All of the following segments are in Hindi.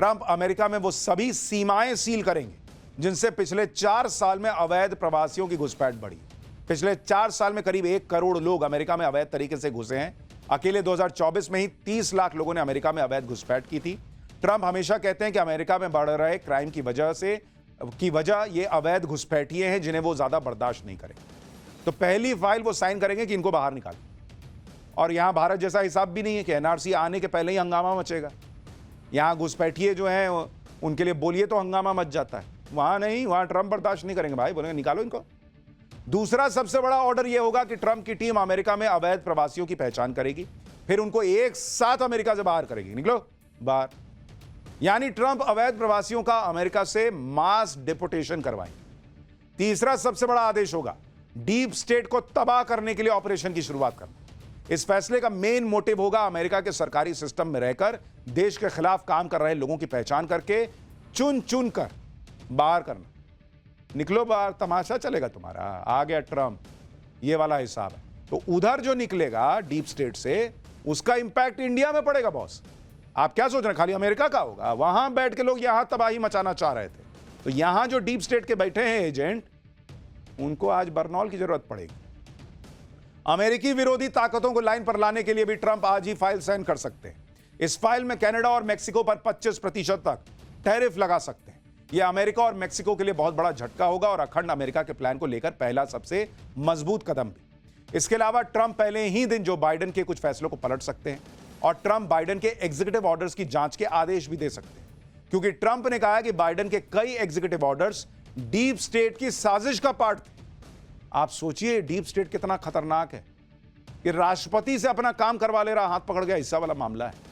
ट्रंप अमेरिका में वो सभी सीमाएं सील करेंगे जिनसे पिछले 4 साल में अवैध प्रवासियों की घुसपैठ बढ़ी। पिछले 4 साल में करीब 1 करोड़ लोग अमेरिका में अवैध तरीके से घुसे हैं। अकेले 2024 में ही 30 लाख लोगों ने अमेरिका में अवैध घुसपैठ की थी। ट्रंप हमेशा कहते हैं कि अमेरिका में बढ़ रहे क्राइम की वजह ये अवैध घुसपैठिए हैं जिन्हें वो ज्यादा बर्दाश्त नहीं करेंगे। तो पहली फाइल वो साइन करेंगे कि इनको बाहर निकालें। और यहां भारत जैसा हिसाब भी नहीं है कि एनआरसी आने के पहले ही हंगामा मचेगा। यहां घुसपैठिए जो हैं उनके लिए बोलिए तो हंगामा मच जाता है, वहां नहीं, वहां ट्रंप बर्दाश्त नहीं करेंगे भाई, बोलेंगे निकालो इनको। दूसरा सबसे बड़ा ऑर्डर यह होगा कि ट्रंप की टीम अमेरिका में अवैध प्रवासियों की पहचान करेगी, फिर उनको एक साथ अमेरिका से बाहर करेगी, निकलो बाहर। यानी ट्रंप अवैध प्रवासियों का अमेरिका से मास डिपोर्टेशन करवाएंगे। तीसरा सबसे बड़ा आदेश होगा डीप स्टेट को तबाह करने के लिए ऑपरेशन की शुरुआत करना। इस फैसले का मेन मोटिव होगा अमेरिका के सरकारी सिस्टम में रहकर देश के खिलाफ काम कर रहे लोगों की पहचान करके चुन चुन कर बाहर करना। निकलो बाहर, तमाशा चलेगा तुम्हारा। आ गया ट्रंप, ये वाला हिसाब है। तो उधर जो निकलेगा डीप स्टेट से, उसका इंपैक्ट इंडिया में पड़ेगा बॉस। आप क्या सोच रहे हैं खाली अमेरिका का होगा? वहां बैठ के लोग यहां तबाही मचाना चाह रहे थे, तो यहां जो डीप स्टेट के बैठे हैं एजेंट, उनको आज बरनौल की जरूरत पड़ेगी। अमेरिकी विरोधी ताकतों को लाइन पर लाने के लिए भी ट्रंप आज ही फाइल साइन कर सकते हैं। इस फाइल में कनाडा और मेक्सिको पर 25% तक टैरिफ लगा सकते हैं। यह अमेरिका और मेक्सिको के लिए बहुत बड़ा झटका होगा और अखंड अमेरिका के प्लान को लेकर पहला सबसे मजबूत कदम भी। इसके अलावा ट्रंप पहले ही दिन जो बाइडेन के कुछ फैसलों को पलट सकते हैं और ट्रंप बाइडेन के एग्जीक्यूटिव ऑर्डर्स की जांच के आदेश भी दे सकते हैं, क्योंकि ट्रंप ने कहा कि बाइडेन के कई एग्जीक्यूटिव ऑर्डर्स डीप स्टेट की साजिश का पार्ट थे। आप सोचिए डीप स्टेट कितना खतरनाक है कि राष्ट्रपति से अपना काम करवा ले रहा, हाथ पकड़ गया, हिस्सा वाला मामला है।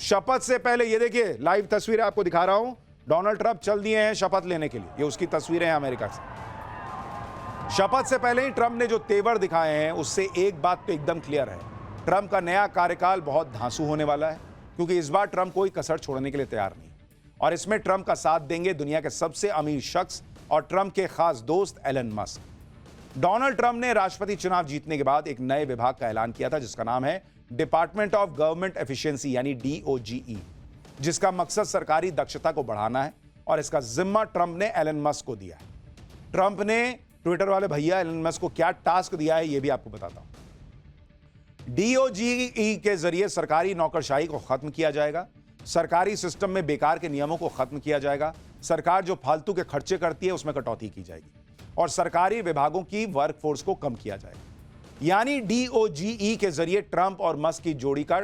शपथ से पहले ये देखिए, लाइव तस्वीरें आपको दिखा रहा हूं। डोनाल्ड ट्रंप चल दिए हैं शपथ लेने के लिए, ये उसकी तस्वीरें हैं अमेरिका से। शपथ से पहले ही ट्रंप ने जो तेवर दिखाए हैं उससे एक बात तो एकदम क्लियर है, ट्रंप का नया कार्यकाल बहुत धांसू होने वाला है, क्योंकि इस बार ट्रंप कोई कसर छोड़ने के लिए तैयार नहीं और इसमें ट्रंप का साथ देंगे दुनिया के सबसे अमीर शख्स और ट्रंप के खास दोस्त एलन मस्क। डोनाल्ड ट्रंप ने राष्ट्रपति चुनाव जीतने के बाद एक नए विभाग का ऐलान किया था जिसका नाम है डिपार्टमेंट ऑफ गवर्नमेंट एफिशिएंसी यानी DOGE, जिसका मकसद सरकारी दक्षता को बढ़ाना है और इसका जिम्मा ट्रंप ने एलन मस्क को दिया है। ट्रंप ने ट्विटर वाले भैया एलन मस्क को क्या टास्क दिया है यह भी आपको बताता हूं। DOGE के जरिए सरकारी नौकरशाही को खत्म किया जाएगा, सरकारी सिस्टम में बेकार के नियमों को खत्म किया जाएगा, सरकार जो फालतू के खर्चे करती है उसमें कटौती की जाएगी और सरकारी विभागों की वर्कफोर्स को कम किया जाएगा। यानी DOGE के जरिए ट्रंप और मस्क की जोड़ी का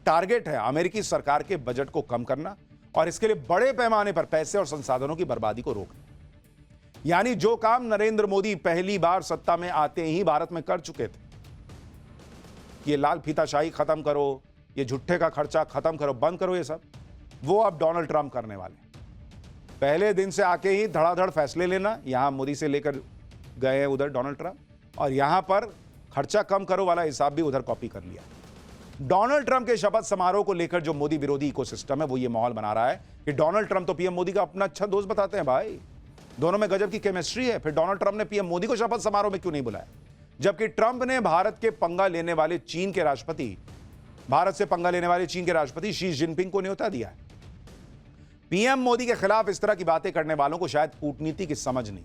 टारगेट है अमेरिकी सरकार के बजट को कम करना और इसके लिए बड़े पैमाने पर पैसे और संसाधनों की बर्बादी को रोकना। यानी जो काम नरेंद्र मोदी पहली बार सत्ता में आते ही भारत में कर चुके थे, ये लाल फीताशाही खत्म करो, ये झुट्ठे का खर्चा खत्म करो, बंद करो, ये सब वो अब डोनाल्ड ट्रंप करने वाले। पहले दिन से आके ही धड़ाधड़ फैसले लेना, यहां मोदी से लेकर गए हैं उधर डोनाल्ड ट्रंप, और यहां पर खर्चा कम करो वाला हिसाब भी उधर कॉपी कर लिया। डोनाल्ड ट्रंप के शपथ समारोह को लेकर जो मोदी विरोधी इकोसिस्टम है वो ये माहौल बना रहा है कि डोनाल्ड ट्रंप तो पीएम मोदी का अपना अच्छा दोस्त बताते हैं भाई, दोनों में गजब की केमिस्ट्री है, फिर डोनाल्ड ट्रंप ने पीएम मोदी को शपथ समारोह में क्यों नहीं बुलाया? जबकि ट्रंप ने भारत से पंगा लेने वाले चीन के राष्ट्रपति शी जिनपिंग को न्योता दिया है। पीएम मोदी के खिलाफ इस तरह की बातें करने वालों को शायद कूटनीति की समझ नहीं।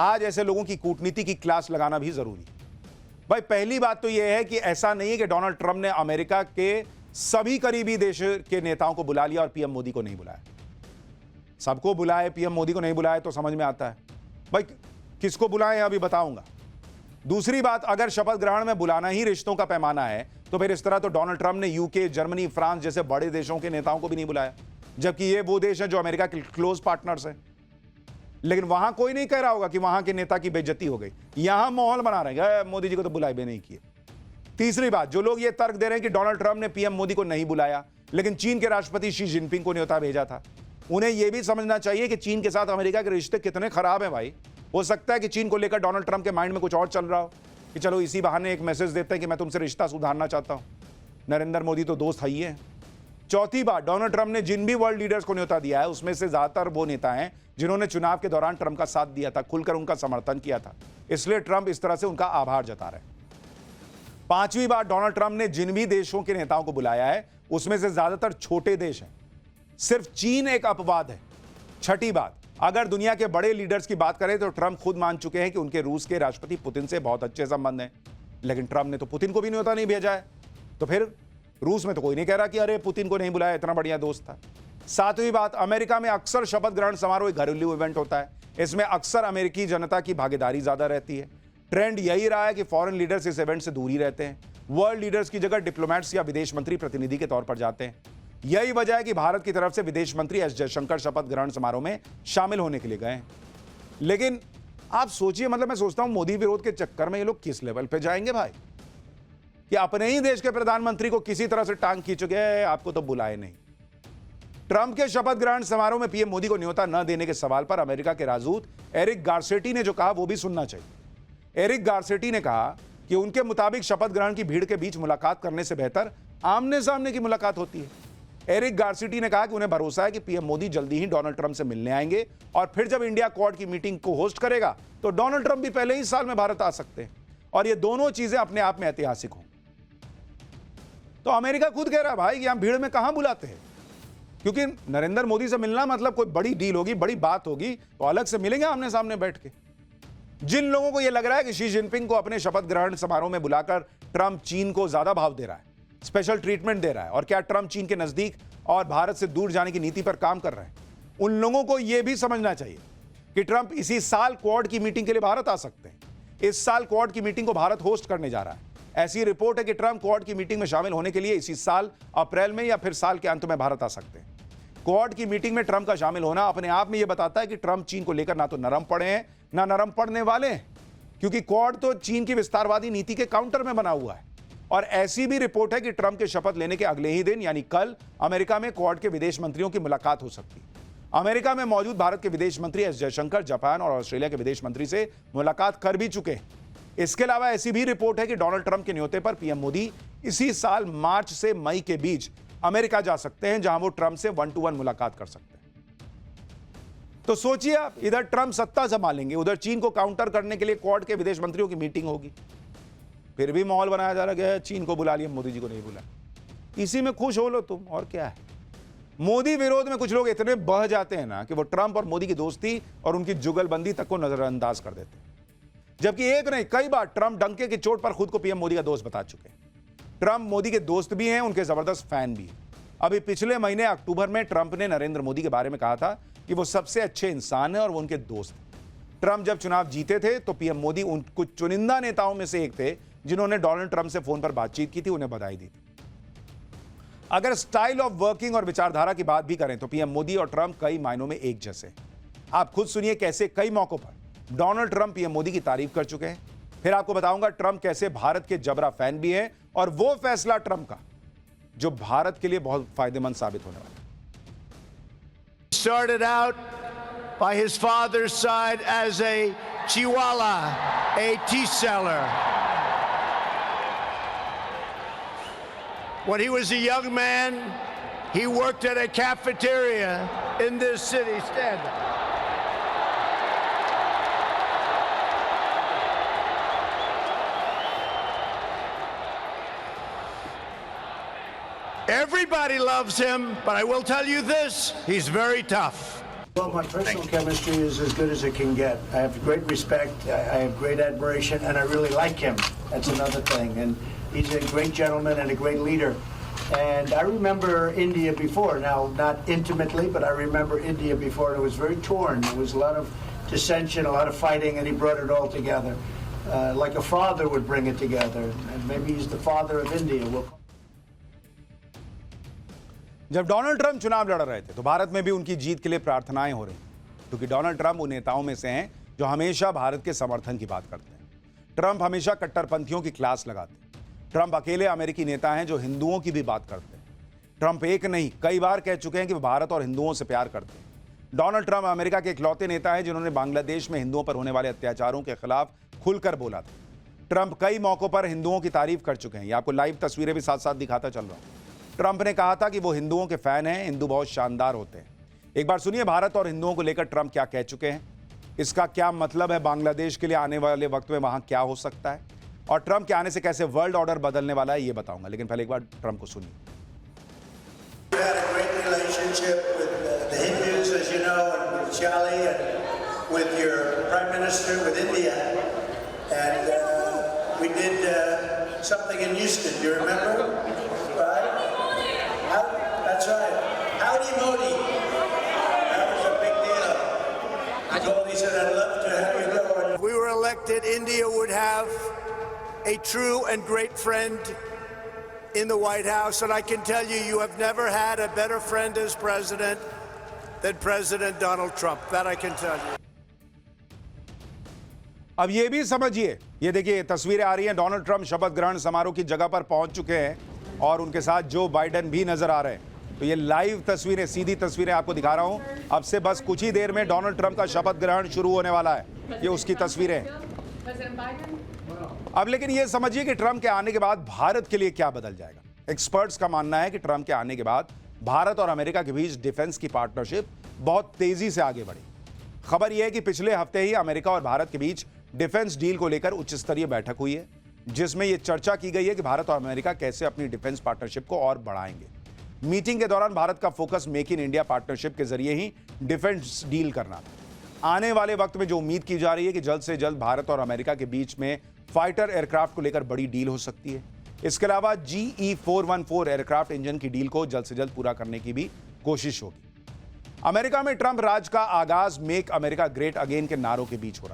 आज ऐसे लोगों की कूटनीति की क्लास लगाना भी जरूरी है। भाई पहली बात तो यह है कि ऐसा नहीं है कि डोनाल्ड ट्रंप ने अमेरिका के सभी करीबी देश के नेताओं को बुला लिया और पीएम मोदी को नहीं बुलाया। सबको बुलाए, पीएम मोदी को नहीं बुलाए तो समझ में आता है। भाई किसको बुलाएं अभी बताऊंगा। दूसरी बात, अगर शपथ ग्रहण में बुलाना ही रिश्तों का पैमाना है तो फिर इस तरह तो डोनाल्ड ट्रंप ने यूके, जर्मनी, फ्रांस जैसे बड़े देशों के नेताओं को भी नहीं बुलाया, जबकि ये वो देश है जो अमेरिका के क्लोज पार्टनर्स हैं। लेकिन वहां कोई नहीं कह रहा होगा कि वहां के नेता की बेइज्जती हो गई। यहां माहौल बना रहे हैं मोदी जी को तो बुलाए भी नहीं किए। तीसरी बात, जो लोग ये तर्क दे रहे हैं कि डोनाल्ड ट्रंप ने पीएम मोदी को नहीं बुलाया लेकिन चीन के राष्ट्रपति शी जिनपिंग को न्योता भेजा था, उन्हें यह भी समझना चाहिए कि चीन के साथ अमेरिका के रिश्ते कितने खराब हैं भाई। हो सकता है कि चीन को लेकर डोनाल्ड ट्रंप के माइंड में कुछ और चल रहा हो कि चलो इसी बहाने एक मैसेज देते हैं कि मैं तुमसे रिश्ता सुधारना चाहता हूं, नरेंद्र मोदी तो दोस्त है ही है। चौथी बात, डोनाल्ड ट्रंप ने जिन भी वर्ल्ड लीडर्स को न्योता दिया है उसमें से ज्यादातर वो नेता हैं जिन्होंने चुनाव के दौरान ट्रंप का साथ दिया था, खुलकर उनका समर्थन किया था, इसलिए ट्रंप इस तरह से उनका आभार जता रहे हैं। पांचवी बात, डोनाल्ड ट्रंप ने जिन भी देशों के नेताओं को बुलाया है उसमें से ज्यादातर छोटे देश हैं सिर्फ चीन एक अपवाद है। छठी बात, अगर दुनिया के बड़े लीडर्स की बात करें तो ट्रंप खुद मान चुके हैं कि उनके रूस के राष्ट्रपति पुतिन से बहुत अच्छे संबंध हैं, लेकिन ट्रंप ने तो पुतिन को भी न्योता नहीं भेजा है। तो फिर रूस में तो कोई नहीं कह रहा कि अरे पुतिन को नहीं बुलाया, इतना बढ़िया दोस्त था। सातवीं बात, अमेरिका में अक्सर शपथ ग्रहण समारोह एक घरेलू इवेंट होता है, इसमें अक्सर अमेरिकी जनता की भागीदारी ज्यादा रहती है। ट्रेंड यही रहा है कि फॉरेन लीडर्स इस इवेंट से दूर ही रहते हैं, वर्ल्ड लीडर्स की जगह डिप्लोमेट्स या विदेश मंत्री प्रतिनिधि के तौर पर जाते हैं। यही वजह है कि भारत की तरफ से विदेश मंत्री एस जयशंकर शपथ ग्रहण समारोह में शामिल होने के लिए गए हैं। लेकिन आप सोचिए, मतलब मैं सोचता हूं मोदी विरोध के चक्कर में ये लोग किस लेवल पे जाएंगे भाई, कि अपने ही देश के प्रधानमंत्री को किसी तरह से टांग खींच गए, आपको तो बुलाए नहीं। ट्रंप के शपथ ग्रहण समारोह में पीएम मोदी को न्योता न देने के सवाल पर अमेरिका के राजदूत एरिक गारसेटी ने जो कहा वो भी सुनना चाहिए। एरिक गारसेटी ने कहा कि उनके मुताबिक शपथ ग्रहण की भीड़ के बीच मुलाकात करने से बेहतर आमने सामने की मुलाकात होती है। एरिक गारसेटी ने कहा कि उन्हें भरोसा है कि पीएम मोदी जल्दी ही डोनाल्ड ट्रंप से मिलने आएंगे और फिर जब इंडिया क्वाड की मीटिंग को होस्ट करेगा तो डोनाल्ड ट्रंप भी पहले ही साल में भारत आ सकते हैं और ये दोनों चीजें अपने आप में ऐतिहासिक हों। तो अमेरिका खुद कह रहा है भाई कि हम भीड़ में कहां बुलाते हैं, क्योंकि नरेंद्र मोदी से मिलना मतलब कोई बड़ी डील होगी, बड़ी बात होगी, तो अलग से मिलेंगे आमने सामने बैठ के। जिन लोगों को यह लग रहा है कि शी जिनपिंग को अपने शपथ ग्रहण समारोह में बुलाकर ट्रंप चीन को ज्यादा भाव दे रहा है, स्पेशल ट्रीटमेंट दे रहा है, और क्या ट्रंप चीन के नजदीक और भारत से दूर जाने की नीति पर काम कर रहे हैं, उन लोगों को यह भी समझना चाहिए कि ट्रंप इसी साल क्वाड की मीटिंग के लिए भारत आ सकते हैं। इस साल क्वाड की मीटिंग को भारत होस्ट करने जा रहा है। ऐसी रिपोर्ट है कि ट्रंप क्वाड की मीटिंग में शामिल होने के लिए इसी साल अप्रैल में या फिर साल के अंत में भारत आ सकते हैं। क्वाड की मीटिंग में ट्रंप का शामिल होना अपने आप में यह बताता है कि ट्रंप चीन को लेकर ना तो नरम पड़े हैं ना नरम पड़ने वाले हैं, क्योंकि क्वाड तो चीन की विस्तारवादी नीति के काउंटर में बना हुआ है। और ऐसी भी रिपोर्ट है कि ट्रंप के शपथ लेने के अगले ही दिन यानी कल अमेरिका में क्वाड के विदेश मंत्रियों की मुलाकात हो सकती है। अमेरिका में मौजूद भारत के विदेश मंत्री एस जयशंकर जापान और ऑस्ट्रेलिया के विदेश मंत्री से मुलाकात कर भी चुके हैं। इसके अलावा ऐसी भी रिपोर्ट है कि डोनाल्ड ट्रंप के न्योते पर पीएम मोदी इसी साल मार्च से मई के बीच अमेरिका जा सकते हैं, जहां वो ट्रंप से 1-to-1 मुलाकात कर सकते हैं। तो सोचिए आप, इधर ट्रंप सत्ता संभालेंगे, उधर चीन को काउंटर करने के लिए क्वाड के विदेश मंत्रियों की मीटिंग होगी, फिर भी माहौल बनाया जा रहा है चीन को बुला लिया, मोदी जी को नहीं बुला। इसी में खुश हो लो तुम, और क्या है। मोदी विरोध में कुछ लोग इतने बह जाते हैं ना कि वो ट्रंप और मोदी की दोस्ती और उनकी जुगलबंदी तक को नजरअंदाज कर देते हैं, जबकि एक नहीं कई बार ट्रंप डंके की चोट पर खुद को पीएम मोदी का दोस्त बता चुके हैं। ट्रंप मोदी के दोस्त भी हैं, उनके जबरदस्त फैन भी हैं। अभी पिछले महीने अक्टूबर में ट्रंप ने नरेंद्र मोदी के बारे में कहा था कि वो सबसे अच्छे इंसान हैं और वो उनके दोस्त हैं। ट्रंप जब चुनाव जीते थे तो पीएम मोदी उन कुछ चुनिंदा नेताओं में से एक थे जिन्होंने डोनाल्ड ट्रंप से फोन पर बातचीत की थी, उन्हें बधाई दी थी। अगर स्टाइल ऑफ वर्किंग और विचारधारा की बात भी करें तो पीएम मोदी और ट्रंप कई मायनों में एक जैसे। आप खुद सुनिए कैसे कई मौकों पर डोनाल्ड ट्रंप पीएम मोदी की तारीफ कर चुके हैं। फिर आपको बताऊंगा ट्रंप कैसे भारत के जबरा फैन भी हैं और वो फैसला ट्रंप का जो भारत के लिए बहुत फायदेमंद साबित होने वाला है। Started out by his father's side as a chihuahua, a tea seller. When he was a young man, he worked at a cafeteria in this city. Stand up. Everybody loves him, but I will tell you this, he's very tough. Well, my personal chemistry is as good as it can get. I have great respect, I have great admiration, and I really like him. That's another thing. And he's a great gentleman and a great leader. And I remember India before, now not intimately, but I remember India before, and it was very torn. There was a lot of dissension, a lot of fighting, and he brought it all together. Like a father would bring it together. And maybe he's the father of India. जब डोनाल्ड ट्रंप चुनाव लड़ रहे थे तो भारत में भी उनकी जीत के लिए प्रार्थनाएं हो रही, क्योंकि डोनाल्ड ट्रंप उन नेताओं में से हैं जो हमेशा भारत के समर्थन की बात करते हैं। ट्रंप हमेशा कट्टरपंथियों की क्लास लगाते हैं। ट्रंप अकेले अमेरिकी नेता हैं जो हिंदुओं की भी बात करते हैं। ट्रंप एक नहीं कई बार कह चुके हैं कि वो भारत और हिंदुओं से प्यार करते हैं। डोनाल्ड ट्रंप अमेरिका के इकलौते नेता हैं जिन्होंने बांग्लादेश में हिंदुओं पर होने वाले अत्याचारों के खिलाफ खुलकर बोला था। ट्रंप कई मौकों पर हिंदुओं की तारीफ कर चुके हैं। ये आपको लाइव तस्वीरें भी साथ साथ दिखाता चल रहा हूं। ट्रंप ने कहा था कि वो हिंदुओं के फैन हैं, हिंदू बहुत शानदार होते हैं। एक बार सुनिए भारत और हिंदुओं को लेकर ट्रंप क्या कह चुके हैं, इसका क्या मतलब है बांग्लादेश के लिए आने वाले वक्त में वहां क्या हो सकता है, और ट्रंप के आने से कैसे वर्ल्ड ऑर्डर बदलने वाला है ये बताऊंगा। लेकिन पहले एक बार ट्रंप को सुनिए। you know, and with Charlie and with your Prime Minister, with India. And we did something in Houston, do you remember? Right? That's right. Howdy Modi. That was a big deal. I told he said, I'd love to have you go. And if we were elected, India would have a true and great friend in the White House. And I can tell you, you have never had a better friend as president than President Donald Trump. That I can tell you. अब ये भी समझिए, ये देखिए तस्वीरें आ रही हैं, डोनाल्ड ट्रंप शपथ ग्रहण समारोह की जगह पर पहुंच चुके हैं और उनके साथ जो बाइडेन भी नजर आ रहे हैं। तो ये लाइव तस्वीरें, सीधी तस्वीरें आपको दिखा रहा हूं। अब से बस कुछ ही देर में डोनाल्ड ट्रंप का शपथ ग्रहण शुरू होने वाला है। ये उसकी तस्वीरें। अब लेकिन ये समझिए कि ट्रंप के आने के बाद भारत के लिए क्या बदल जाएगा। एक्सपर्ट्स का मानना है कि ट्रंप के आने के बाद भारत और अमेरिका के बीच डिफेंस की पार्टनरशिप बहुत तेजी से आगे बढ़ी। खबर यह है कि पिछले हफ्ते ही अमेरिका और भारत के बीच डिफेंस डील को लेकर उच्च स्तरीय बैठक हुई है, जिसमें यह चर्चा की गई है कि भारत और अमेरिका कैसे अपनी डिफेंस पार्टनरशिप को और बढ़ाएंगे। मीटिंग के दौरान भारत का focus make in India partnership के जरिए ही डिफेंस डील करना था। आने वाले वक्त में जो उम्मीद की जा रही है कि जल्द से जल्द भारत और अमेरिका के बीच में फाइटर एयरक्राफ्ट को लेकर बड़ी डील हो सकती है। इसके अलावा GE-414 एयरक्राफ्ट इंजन की डील को जल्द से जल्द पूरा करने की भी कोशिश होगी। अमेरिका में ट्रंप राज का आगाज मेक अमेरिका ग्रेट अगेन के नारों के बीच हो रहा है।